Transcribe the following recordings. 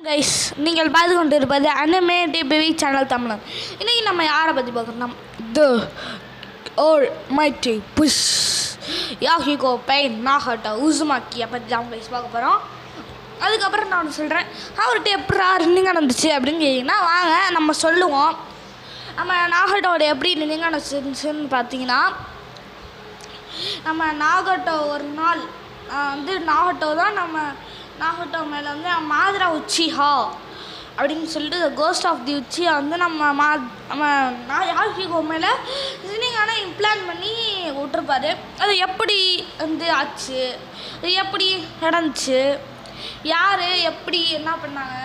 Guys, நீங்கள் பார்த்து கொண்டு இருப்பது அனிமே டிபிவி சேனல் தமிழன். இன்றைக்கி நம்ம யாரை பற்றி பார்க்குறோம்? த ஓல் மைட்டி புஷ் யாஹிகோ பெயின் நாகட்டோ உசுமாக்கியை பற்றி தான் கைஸ் பார்க்க போகிறோம். அதுக்கப்புறம் நான் சொல்கிறேன், அவர்கிட்ட எப்படா ரன்னிங் நடந்துச்சு அப்படின்னு கேட்டிங்கன்னா வாங்க நம்ம சொல்லுவோம். நம்ம நாகட்டோட எப்படி ரன்னிங் நடந்துச்சுன்னு பார்த்தீங்கன்னா, நம்ம நாகட்டோ ஒரு நாள் நாகட்டோ தான் நாகட்டோ மேலே மாத்ரா உச்சிஹா அப்படின்னு சொல்லிட்டு கோஸ்ட் ஆஃப் தி உச்சியை நம்ம யாஹிகோ மேலே ரினிங்கான இம்ப்ளான் பண்ணி விட்டுருப்பாரு. அது எப்படி ஆச்சு, அது எப்படி நடந்துச்சு, யார் எப்படி என்ன பண்ணாங்க,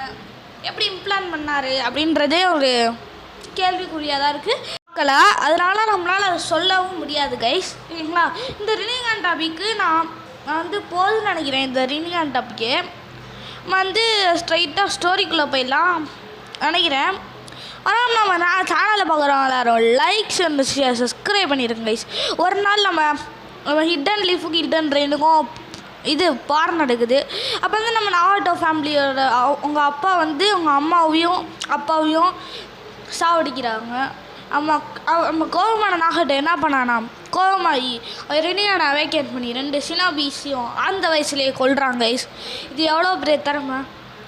எப்படி இம்ப்ளான் பண்ணார் அப்படின்றதே ஒரு கேள்விக்குறியாக தான் இருக்குது. அதனால் நம்மளால் அதை சொல்லவும் முடியாது கைஸ், சரிங்களா? இந்த ரினிங்கான் டாபிக்கு நான் போதுன்னு நினைக்கிறேன். இந்த ரினிங்கான் டாப்பிக்கு ஸ்ட்ரைட்டாக ஸ்டோரிக்குள்ளே போயிடலாம் நினைக்கிறேன். ஆனால் நம்ம சேனலை பார்க்குறோம் எல்லாரும் லைக்ஸ் அண்ட் சப்ஸ்கிரைப் பண்ணிடுங்க கைஸ். ஒரு நாள் நம்ம ஹிடன் லீஃபுக்கு ஹிடன் ரெயினுக்கும் இது பார் நடக்குது. அப்போ நம்ம நாகட்டோ ஃபேமிலியோட உங்கள் அப்பா உங்கள் அம்மாவையும் அப்பாவையும் சாவடிக்கிறாங்க. நம்ம கோவமான நாகட்டோ என்ன பண்ணானா, கோவமாகி ரெனியானை வேக்கேட் பண்ணி 2 சினாபீஸையும் அந்த வயசுலேயே கொள்கிறாங்க கைஸ். இது எவ்வளோ பெரிய திறமை.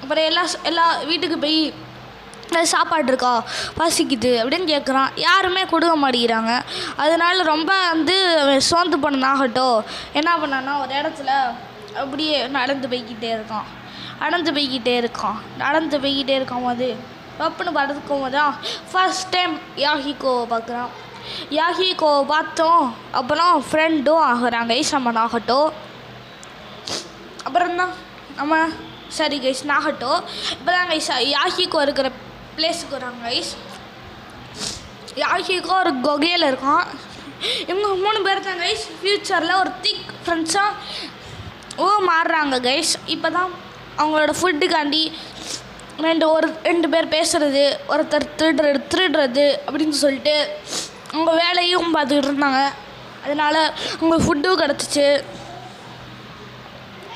அப்புறம் எல்லா வீட்டுக்கு போய் சாப்பாடு இருக்கா, பசிக்குது அப்படின்னு கேட்குறான். யாருமே கொடுக்க மாட்டேங்கிறாங்க. அதனால ரொம்ப சோர்ந்து போன நாகட்டோ என்ன பண்ணான்னா, ஒரு இடத்துல அப்படியே நடந்து போய்கிட்டே இருக்கான் போது பப்புன்னு படுக்கும் போது தான் ஃபர்ஸ்ட் டைம் யாஹிகோவை பார்க்குறான். யாஹிகோவை பார்த்தோம் அப்புறம் ஃப்ரெண்டும் ஆகுறாங்க கைஸ் நம்ம நாகட்டோ. அப்புறம் தான் நம்ம சரி கைஸ் நாகட்டோ இப்போ தான் கைஸ் யாஹிகோ இருக்கிற பிளேஸுக்கு வராங்க கைஸ். யாஹிகோ ஒரு குகையில் இருக்கான். இவங்க 3 பேர் தான் கைஸ் ஃப்யூச்சரில் ஒரு திக் ஃப்ரெண்ட்ஸாக மாறுறாங்க கைஸ். இப்போ தான் அவங்களோட ஃபுட்டுக்காண்டி 2 பேர் பேசுகிறது, ஒருத்தர் திருடுறது அப்படின்னு சொல்லிட்டு அவங்க வேலையும் பார்த்துக்கிட்டு இருந்தாங்க. அதனால் அவங்களுக்கு ஃபுட்டும் கிடச்சிச்சு,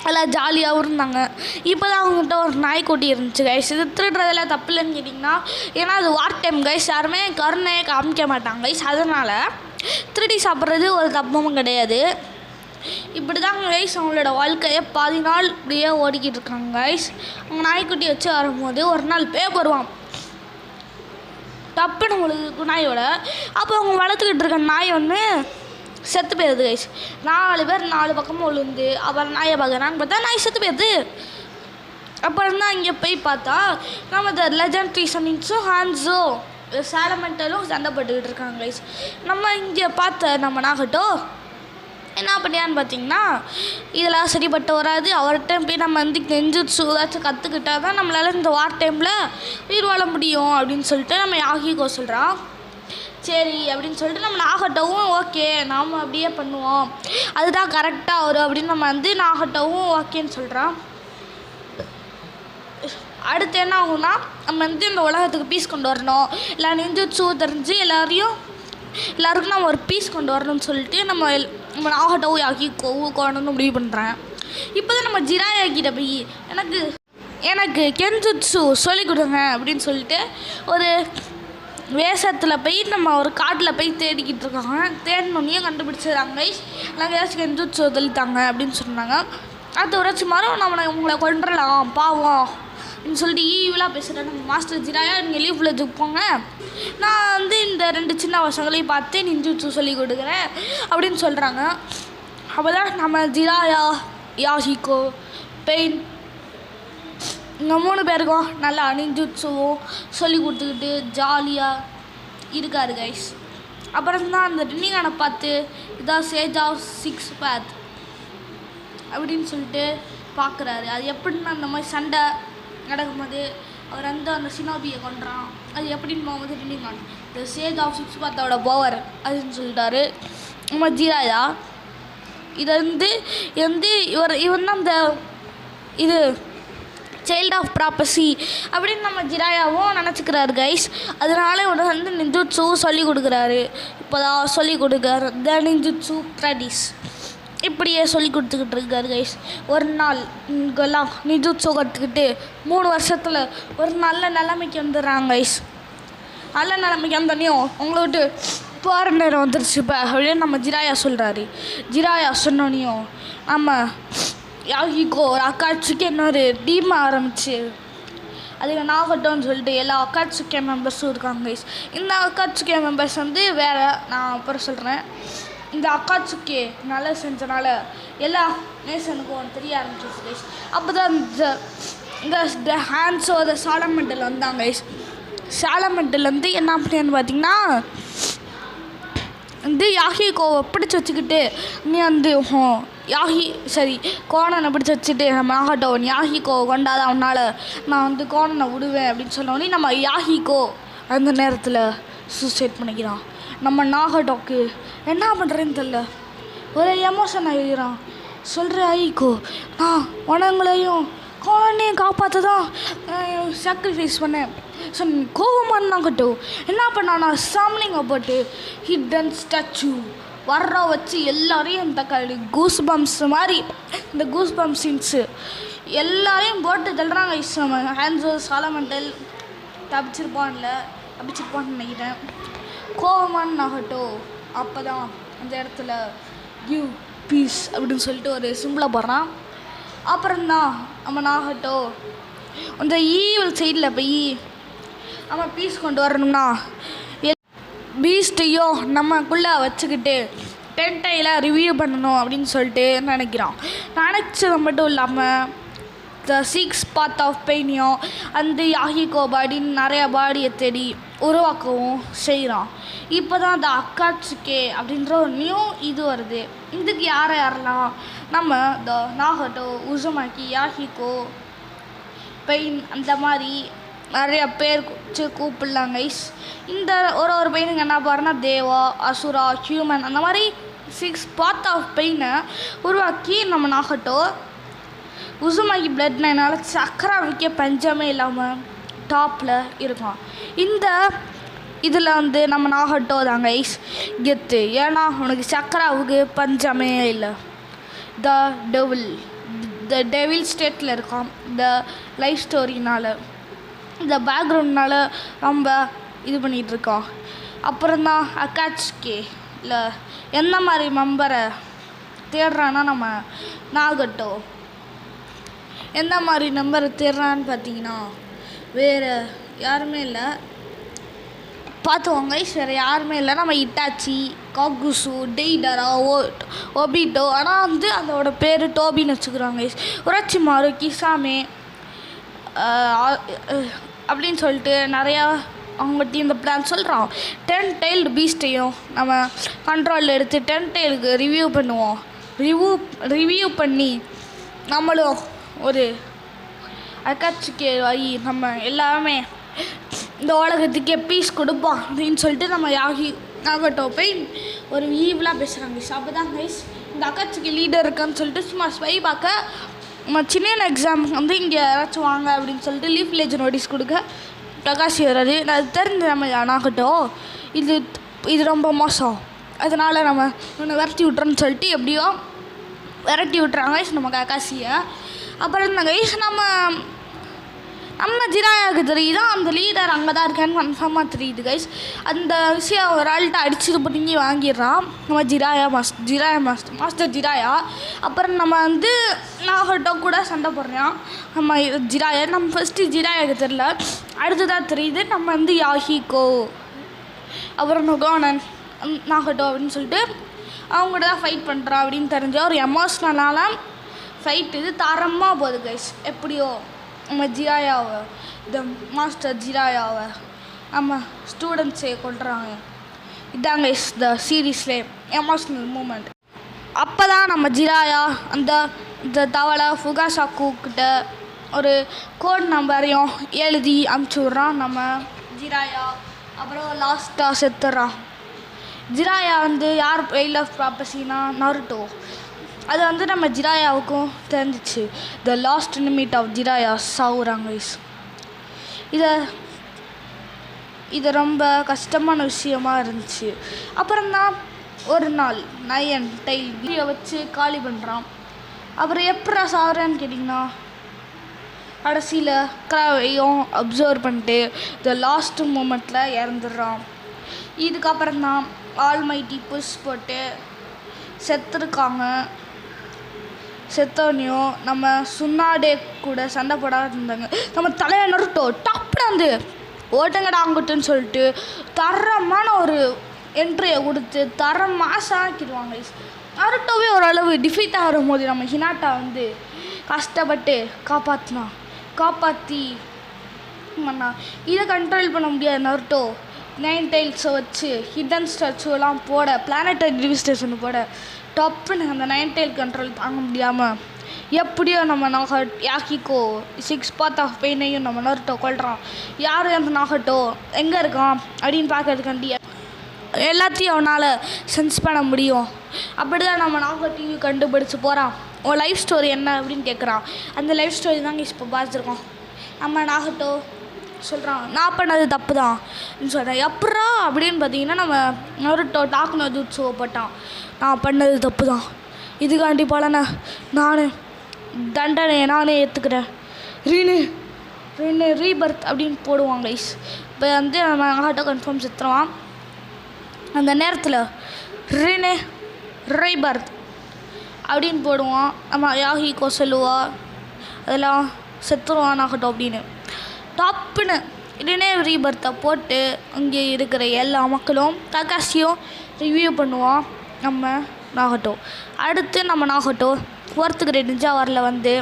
எல்லாம் ஜாலியாகவும் இருந்தாங்க. இப்போ தான் அவங்ககிட்ட ஒரு நாய்க்குட்டி இருந்துச்சு கைஸ். இது திருடுறதெல்லாம் தப்பு இல்லைன்னு கேட்டிங்கன்னா, ஏன்னா அது வார் டைம் கைஸ், யாருமே கருணையை காமிக்க மாட்டாங்க கைஸ். அதனால் திருடி சாப்பிட்றது ஒரு தப்பும் கிடையாது. இப்படி தான் கைஸ் அவங்களோட வாழ்க்கையை பாதி நாள் இப்படியே ஓடிக்கிட்டு இருக்காங்க கைஸ். அவங்க நாய்க்குட்டி வச்சு வரும்போது ஒரு நாள் பேய் வருவான் தப்புன்னு உங்களுக்கு நாயோட. அப்போ அவங்க வளர்த்துக்கிட்டு இருக்க நாய் செத்து போயிடுது கைஸ். 4 பேர் 4 பக்கமும் விழுந்து அப்புறம் நாயை பார்க்குறான்னு பார்த்தா நாய் செத்து போயிடுது. அப்புறம் தான் இங்கே போய் பார்த்தா நம்ம த லெஜெண்டரி சன்னிங்ஸும் ஹான்ஸோ சாலமெண்டலும் சண்டை போட்டுக்கிட்டு இருக்காங்க கைஸ். நம்ம இங்கே பார்த்த நம்ம நாகட்டோ என்ன பண்ணியான்னு பார்த்தீங்கன்னா, இதெல்லாம் சரிப்பட்டு வராது, அவர்கிட்ட போய் நம்ம கெஞ்சுட்சு ஏதாச்சும் கற்றுக்கிட்டா தான் நம்மளால் இந்த வார் டைமில் உயிர் வாழ முடியும் அப்படின்னு சொல்லிட்டு நம்ம யாஹிகோ சொல்கிறான். சரி அப்படின்னு சொல்லிட்டு நம்ம நாகட்டோவும் ஓகே நாம் அப்படியே பண்ணுவோம், அதுதான் கரெக்டாக வரும் அப்படின்னு நம்ம நாகட்டோவும் ஓகேன்னு சொல்கிறான். அடுத்து என்ன ஆகும்னா, நம்ம இந்த உலகத்துக்கு பீஸ் கொண்டு வரணும், இல்லை நெஞ்சுட்சு தெரிஞ்சு எல்லாருக்கும் நம்ம ஒரு பீஸ் கொண்டு வரணும்னு சொல்லிட்டு நம்ம நாகட்டோவும் யாஹிகோவும் கொண்டு முடிவு பண்ணுறேன். இப்போ தான் நம்ம ஜிராயாக்கிட்ட போய் எனக்கு கெஞ்சுட்சு சொல்லிக் கொடுங்க அப்படின்னு சொல்லிட்டு ஒரு வேஷத்தில் போய் நம்ம ஒரு காட்டில் போய் தேடிக்கிட்டு இருக்காங்க. தேடினோன்னே கண்டுபிடிச்சிடுறாங்க கைஸ். நாங்கள் ஏதாச்சும் கெஞ்சுட்சு தெளித்தாங்க அப்படின்னு சொன்னாங்க. அடுத்த உரைச்சி மரம் உங்களை கொண்டுடலாம் பாவம் அப்படின்னு சொல்லிட்டு ஈவிலாக பேசுகிறேன். நம்ம மாஸ்டர் ஜிராயா நீங்கள் லீவ் வில்லேஜுக்கு போங்க, நான் இந்த 2 சின்ன பசங்களையும் பார்த்து நிஞ்சுட்சு சொல்லி கொடுக்குறேன் அப்படின்னு சொல்கிறாங்க. அப்போ தான் நம்ம ஜிராயா யாஹிகோ பெயின் இந்த 3 பேருக்கும் நல்லா நிஞ்சுட்சுவும் சொல்லி கொடுத்துக்கிட்டு ஜாலியாக இருக்காரு கைஸ். அப்புறம் தான் அந்த ரினிங்கானை பார்த்து இதான் சேஜ் ஆஃப் 6 பாத் அப்படின்னு சொல்லிட்டு பார்க்குறாரு. அது எப்படின்னா அந்த மாதிரி சண்டை நடக்கும்போது அவர் அந்த சினாபியை கொண்டுறான். அது எப்படின்னு போகும்போது ரினிங்கான் இந்த சேஜ் ஆஃப் 6 பாத்தோட பவர் அப்படின்னு சொல்லிட்டாரு நம்ம ஜிராயா. இதை இவன் தான் இது சைல்ட் ஆஃப் ப்ராப்பசி அப்படின்னு நம்ம ஜிராயாவும் நினச்சிக்கிறாரு கைஸ். அதனால இவர் நிஞ்சுட்சுவும் சொல்லி கொடுக்குறாரு. இப்போ தான் சொல்லி கொடுக்குறாரு த நிஞ்சுட்சு ப்ராக்டிஸ் இப்படியே சொல்லி கொடுத்துக்கிட்டு இருக்காரு கைஸ். ஒரு நாள் இங்கெல்லாம் நிஜுட்சு கற்றுக்கிட்டு 3 வருஷத்தில் ஒரு நல்ல நிலைமைக்கு வந்துடுறாங்க கைஸ். நல்ல நிலைமைக்கு வந்தோடனையும் உங்களை விட்டு போகிற நேரம் வந்துருச்சு இப்போ அப்படின்னு நம்ம ஜிராயா சொல்கிறாரு. ஜிராயா சொன்னோடனையும் நம்ம யாகிகோ ஒரு அக்காட்சிக்கு இன்னொரு டீம் ஆரம்பிச்சு அதுக்கு நாகட்டோன்னு சொல்லிட்டு எல்லா அக்காட்சிக்கே மெம்பர்ஸும் இருக்காங்க கைஸ். இந்த அக்காட்சிக்கே மெம்பர்ஸ் வந்து வேறு, நான் அப்புறம் சொல்கிறேன். இந்த அக்காட்சிக்கே நல்லா செஞ்சனால எல்லா நேசனுக்கும் தெரிய ஆரம்பிச்சிச்சு கைஸ். அப்போ தான் இந்த ஹேண்ட்ஸோ அந்த சாலமெண்டில் வந்தாங்க கைஸ். சாலமெண்டிலேருந்து என்ன பண்ணேன்னு பார்த்தீங்கன்னா வந்து யாகிகோவை பிடிச்சி வச்சுக்கிட்டு நீ வந்து கோணனை பிடிச்சி வச்சுட்டு நம்ம நாகட்டோன் யாகிகோவை கொண்டாத அவனால் நான் வந்து கோணனை விடுவேன் அப்படின்னு சொன்னோடனே நம்ம யாகிகோ அந்த நேரத்தில் சூசைட் பண்ணிக்கிறான். நம்ம நாகட்டோக்கு என்ன பண்ணுறேன்னு தெரில, ஒரே எமோஷன் ஆகிக்கிறான். சொல்கிற யாகிகோ நான் உனங்களையும் கோணனையும் காப்பாற்ற தான் சாக்ரிஃபைஸ் பண்ணேன். ஸோ கோவமான நாகட்டோ என்ன பண்ணானா சாம்லிங்கை போட்டு ஹிடன் ஸ்டாச்சு வர்ற வச்சு எல்லாரையும் இந்த கூஸ் பம்ப்ஸ் மாதிரி இந்த கூஸ் பம்ப் சீன்ஸு எல்லாரையும் போட்டு தள்ளுறாங்க. ஹேண்ட்ஸோ சாலமெண்டல் தப்பிச்சிருப்பான்னு நினைக்கிறேன். கோவமான நாகட்டோ அப்போ தான் அந்த இடத்துல கிவ் பீஸ் அப்படின்னு சொல்லிட்டு ஒரு சிம்பிளை போடுறான். அப்புறம்தான் நம்ம நாகட்டோ அந்த ஈவல் சைடில் போய் நம்ம பீஸ் கொண்டு வரணும்னா பீஸ்ட்டையோ நம்மக்குள்ளே வச்சுக்கிட்டு டென்டையில் ரிவ்யூ பண்ணணும் அப்படின்னு சொல்லிட்டு நினச்சது மட்டும் இல்லாமல் த 6 பாத் ஆஃப் பெயினையும் அந்த யாகிகோ பாடின்னு நிறையா பாடியை தேடி உருவாக்கவும் செய்கிறான். இப்போ தான் அந்த அக்காட்சுக்கே அப்படின்ற ஒரு நியூ இது வருது. இதுக்கு யாரெல்லாம் நம்ம த நாகட்டோ, உசுமாக்கி, யாகிகோ, பெயின் அந்த மாதிரி நிறையா பேர் கூப்பிடலாம் கைஸ். இந்த ஒரு பெயினுங்க என்ன பாருன்னா தேவா, அசுரா, ஹியூமன் அந்த மாதிரி 6 பாத் ஆஃப் பெயினை உருவாக்கி நம்ம நாகட்டோ உசுமாக்கி பிளட் லைனால் சக்கராவுக்கே பஞ்சமே இல்லாமல் டாப்பில் இருக்கான். இந்த இதில் வந்து நம்ம நாகட்டோ தான் கைஸ் கெத்து. ஏன்னா உனக்கு சக்கராவுக்கு பஞ்சமே இல்லை. த டெவில் ஸ்டேட்டில் இருக்கான். இந்த லைஃப் ஸ்டோரினால் இந்த பேக்ரவுண்ட்னால் ரொம்ப இது பண்ணிகிட்ருக்கோம். அப்புறம்தான் அக்காட்சுக்கே இல்லை எந்த மாதிரி மெம்பரை தேடுறான்னா நம்ம நாகட்டோ எந்த மாதிரி நம்பரை தேடுறான்னு பார்த்தீங்கன்னா வேறு யாருமே இல்லை, பார்த்துவாங்க வேறு யாருமே இல்லை. நம்ம இட்டாச்சி, காகுசு, டெய்டரா, ஒபிட்டோ, ஆனால் வந்து அதோட பேர் டோபின்னு வச்சுக்கிறாங்க. உரச்சிமாரு, கிசாமே அப்படின்னு சொல்லிட்டு நிறையா அவங்ககிட்ட இந்த பிளான் சொல்கிறோம். 10 tailed பீஸ்ட்டையும் நம்ம கண்ட்ரோலில் எடுத்து 10 tailக்கு ரிவ்யூ பண்ணுவோம். ரிவ்யூ பண்ணி நம்மளும் ஒரு அக்காட்சிக்கு ஆகி நம்ம எல்லாமே இந்த உலகத்துக்கே பீஸ் கொடுப்போம் அப்படின்னு சொல்லிட்டு நம்ம நாகட்டோ போய் ஒரு ஈவலாக பேசுகிறாங்க. அப்போ தான் கைஸ் இந்த அக்காட்சிக்கு லீடர் இருக்கான்னு சொல்லிட்டு சும்மா ஸ்பை பார்க்க நம்ம சின்ன எக்ஸாமுக்கு வந்து இங்கே யாராச்சும் வாங்க அப்படின்னு சொல்லிட்டு லீஃப் வில்லேஜ் நோட்டீஸ் கொடுக்க பிரகாஷ் வர்றாரு. அது தெரிஞ்ச நம்ம நாகட்டோ இது ரொம்ப மோசம், அதனால் நம்ம ஒன்று விரட்டி விட்றோன்னு சொல்லிட்டு எப்படியோ விரட்டி விட்றாங்க நம்ம கக்காசியை. அப்புறம் இந்த கைஸ் நம்ம ஜிராயாவுக்கு தெரியுது அந்த லீடர் அங்கே தான் இருக்கான்னு கன்ஃபார்மாக தெரியுது கைஸ். அந்த விஷயம் ஒரு ஆள்கிட்ட அடிச்சுட்டு பிடிங்கி வாங்கிடுறான் நம்ம மாஸ்டர் ஜிராயா. அப்புறம் நம்ம வந்து நாகட்டோ கூட சண்டை போடுறான் நம்ம ஜிராயா. நம்ம ஃபஸ்ட்டு ஜிராயாவுக்கு தெரியல, அடுத்ததாக தெரியுது நம்ம வந்து யாகிகோ அப்புறம் நொகோனன் நாகட்டோ அப்படின்னு சொல்லிட்டு அவங்கள்ட்ட தான் ஃபைட் பண்ணுறான் அப்படின்னு தெரிஞ்ச ஒரு எமோஷ்னலான ஃபைட் இது தரமாக போகுது கைஸ். எப்படியோ நம்ம ஜிராயாவை இந்த மாஸ்டர் ஜிராயாவை நம்ம ஸ்டூடெண்ட்ஸே கொள்கிறாங்க. இதாங்க கைஸ் த சீரீஸ்லே எமோஷ்னல் மூமெண்ட். அப்போ தான் நம்ம ஜிராயா இந்த தவளை ஃபுகாசாக்குக்கிட்ட ஒரு கோட் நம்பரையும் எழுதி அனுப்பிச்சி விட்றான் நம்ம ஜிராயா. அப்புறம் லாஸ்ட்டாக செத்துறான். ஜிராயா வந்து யார் வெயில் ஆஃப் ப்ராப்பர்சினா நருட்டோ. அது வந்து நம்ம ஜிராயாவுக்கும் தெரிஞ்சிச்சு. The last minute of Jiraiya சாவுறாங்க. இது ரொம்ப கஷ்டமான விஷயமா இருந்துச்சு. அப்புறம்தான் ஒரு நாள் நயன் டைல் வச்சு காலி பண்ணுறான். அப்புறம் எப்படா சாகுறான்னு கேட்டிங்கன்னா கடைசியில் கிராவையும் அப்சர்வ் பண்ணிட்டு லாஸ்ட் மூமெண்ட்டில் இறந்துடுறான். இதுக்கப்புறம் தான் ஆல்மைட்டி புஷ் போட்டு செத்துருக்காங்க. செத்தோனையும் நம்ம சுன்னாடே கூட சண்டை போடாத இருந்தாங்க. நம்ம தலையை நருட்டோ டப்புன்னு வந்து ஓட்டங்கடா அங்கிட்டுன்னு சொல்லிட்டு தரமான ஒரு என்ட்ரியை கொடுத்து மாசம் ஆக்கிடுவாங்க. நருட்டோவே ஓரளவு டிஃபீட் ஆகிற போது நம்ம ஹினாட்டா வந்து கஷ்டப்பட்டு காப்பாற்றி பண்ணா. இதை கண்ட்ரோல் பண்ண முடியாது நருட்டோ. 9 டைல்ஸை வச்சு ஹிடன் ஸ்டாச்சுவெல்லாம் போட பிளானட்டரி டிவிஸ்டேஷன் போட டப்புன்னு அந்த 9 டைல் கண்ட்ரோல் தாங்க முடியாமல் எப்படியோ நம்ம யாக்கிக்கோ 6 பாத் ஆஃப் பெயினையும் நம்ம நருட்டோ கொள்கிறான். யார் அந்த நாகட்டோ எங்கே இருக்கான் அப்படின்னு பார்க்கறதுக்காண்டி எல்லாத்தையும் அவனால் சென்ஸ் பண்ண முடியும். அப்படி தான் நம்ம நாகட்டையும் கண்டுபிடிச்சி போகிறான். உன் லைஃப் ஸ்டோரி என்ன அப்படின்னு கேட்குறான். அந்த லைஃப் ஸ்டோரி தாங்க இப்போ பார்த்துருக்கோம். நம்ம நாகட்டோ சொல்கிறான், நான் பண்ணது தப்பு தான் சொல்கிறேன். எப்பட்றா அப்படின்னு பார்த்தீங்கன்னா நம்ம நருட்டோ டாக்குனோ ஜூட்ஸுவை போட்டான். நான் பண்ணது தப்பு தான், இதுக்காண்டி பலனை தண்டனையை நானே ஏற்றுக்கிறேன். ரீபர்த் அப்படின்னு போடுவாங்க கைஸ். இப்போ வந்து நம்ம நாகட்டோ கன்ஃபார்ம் செத்துருவான். அந்த நேரத்தில் ரீபர்த் அப்படின்னு போடுவான். நம்ம யாகிக்கோ சொல்லுவா அதெல்லாம் செத்துருவான் ஆகட்டும் அப்படின்னு. டாப்புன்னு ரீபர்த்தை போட்டு அங்கே இருக்கிற எல்லா மக்களும் ககாஷியும் ரிவ்யூ பண்ணுவான் நம்ம நாகட்டோ. அடுத்து நம்ம நாகட்டோ ஒர்த்துக்கிற நிஞ்சா வரல வந்து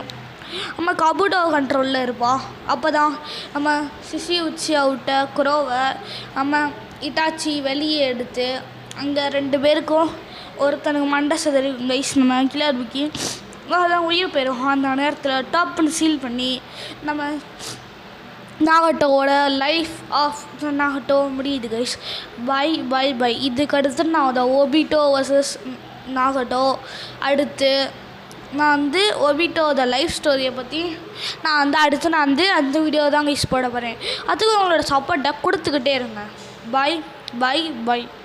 நம்ம கபுடோ கண்ட்ரோலில் இருப்பான். அப்போ தான் நம்ம சிசி உச்சி அவுட்ட குரோவை நம்ம இட்டாச்சி வெளியே எடுத்து அங்கே 2 பேருக்கும் ஒருத்தனுக்கு மண்டை சதறி வயசு நம்ம கிளியர் புக்கி அதான் உயிர் போயிடும். அந்த நேரத்தில் டாப்னு சீல் பண்ணி நம்ம நாகட்டோவோட லைஃப் ஆஃப் நாகட்டோ முடியுது கைஸ். பை. இதுக்கு அடுத்து நான் அதை ஒபிட்டோ வர்சஸ் நாகட்டோ அடுத்து நான் வந்து ஒபிட்டோட லைஃப் ஸ்டோரியை பற்றி நான் அந்த வீடியோ தான் கைஸ் போட போகிறேன். அதுக்கு உங்களோட சப்போர்ட்டை கொடுத்துக்கிட்டே இருங்க. பை.